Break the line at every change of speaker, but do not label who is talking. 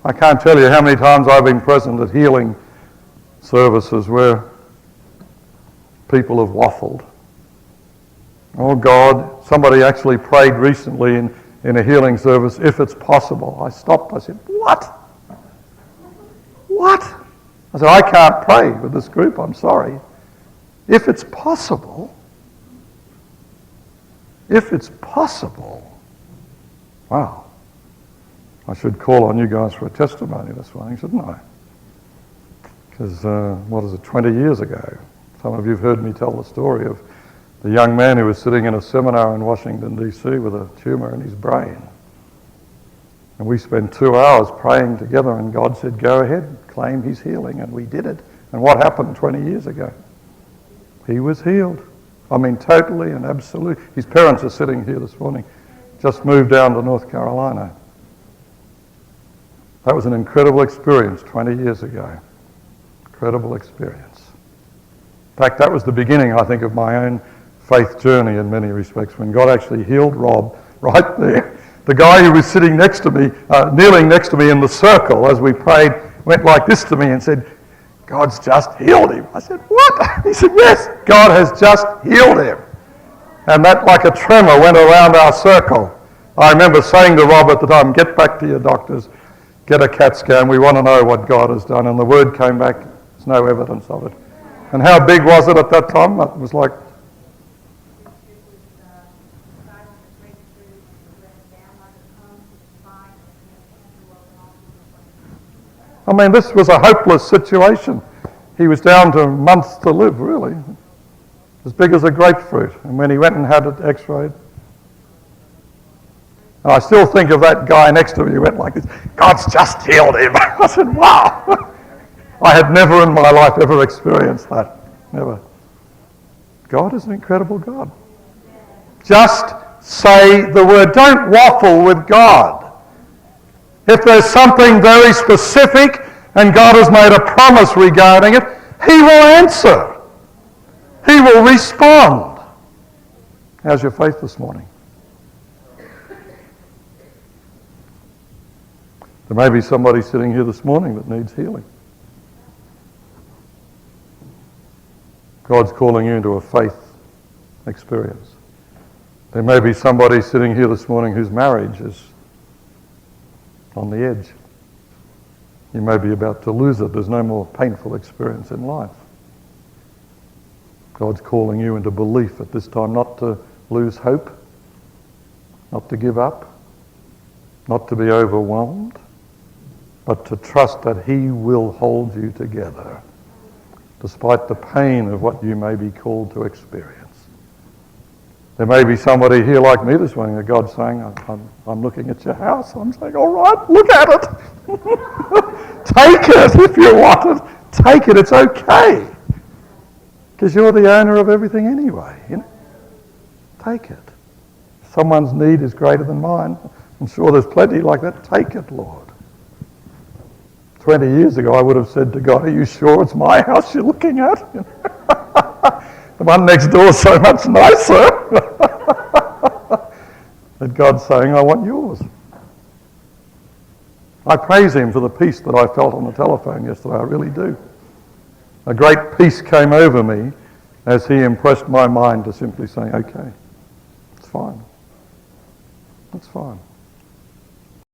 I can't tell you how many times I've been present at healing services where people have waffled. Oh God, somebody actually prayed recently in a healing service, if it's possible. I stopped, I said, what? What? I said, I can't pray with this group, I'm sorry. If it's possible, wow. I should call on you guys for a testimony this morning, shouldn't I? Because, 20 years ago, some of you have heard me tell the story of the young man who was sitting in a seminar in Washington, D.C. with a tumour in his brain. And we spent 2 hours praying together, and God said, go ahead, claim his healing, and we did it. And what happened 20 years ago? He was healed. I mean, totally and absolutely. His parents are sitting here this morning, just moved down to North Carolina. That was an incredible experience 20 years ago. Incredible experience. In fact, that was the beginning, I think, of my own faith journey in many respects, when God actually healed Rob right there. The guy who was sitting next to me, kneeling next to me in the circle as we prayed, went like this to me and said, God's just healed him. I said, what? He said, yes, God has just healed him. And that, like a tremor, went around our circle. I remember saying to Rob at the time, get back to your doctors, get a CAT scan, we want to know what God has done. And the word came back, there's no evidence of it. And how big was it at that time? It was like... I mean, this was a hopeless situation. He was down to months to live, really. As big as a grapefruit. And when he went and had it x-rayed, and I still think of that guy next to me who went like this, God's just healed him. I said, wow. I had never in my life ever experienced that. Never. God is an incredible God. Just say the word. Don't waffle with God. If there's something very specific and God has made a promise regarding it, he will answer. He will respond. How's your faith this morning? There may be somebody sitting here this morning that needs healing. God's calling you into a faith experience. There may be somebody sitting here this morning whose marriage is on the edge. You may be about to lose it. There's no more painful experience in life. God's calling you into belief at this time, not to lose hope, not to give up, not to be overwhelmed, but to trust that he will hold you together, despite the pain of what you may be called to experience. There may be somebody here like me this morning that God's saying, I'm looking at your house. I'm saying, all right, look at it. Take it if you want it. Take it, it's okay. Because you're the owner of everything anyway. You know? Take it. If someone's need is greater than mine, I'm sure there's plenty like that. Take it, Lord. 20 years ago, I would have said to God, are you sure it's my house you're looking at? The one next door is so much nicer. That God's saying, I want yours. I praise him for the peace that I felt on the telephone yesterday. I really do. A great peace came over me as he impressed my mind to simply say, okay, it's fine. It's fine.